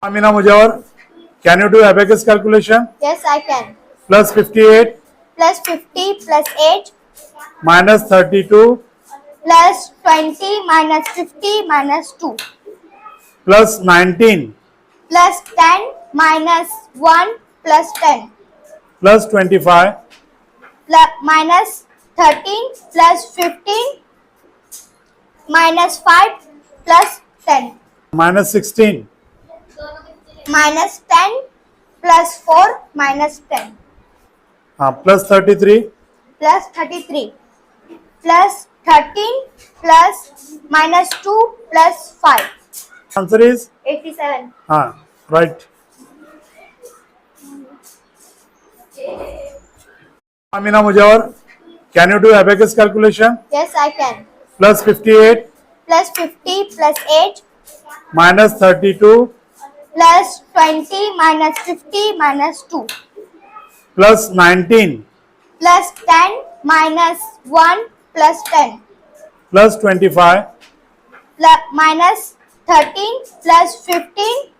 Amina Mujawar, can you do abacus calculation? Yes, I can. Plus 58 Plus 50 plus 8 minus 32 plus 20 minus 50 minus 2 plus 19 plus 10 minus 1 plus 10 plus 25 plus minus 13 plus 15 minus 5 plus 10 minus 16 minus 10 plus 4 minus 10 plus 33 plus 33 plus 13 plus minus 2 plus 5 answer is 87. right. Amina Mujawar, can you do abacus calculation? Yes, I can. Plus 58 Plus 50 plus 8 minus 32 plus 20 minus 50 minus 2 plus 19 plus 10 minus 1 plus 10 plus 25 plus minus 13 plus 15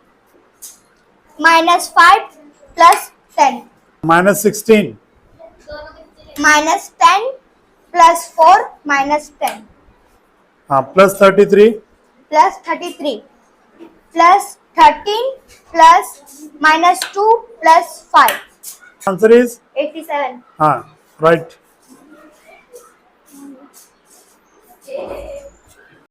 minus 5 plus 10 minus 16 minus 10 plus 4 minus 10 plus 33 plus 33 plus 13 plus minus 2 plus 5 answer is 87. right.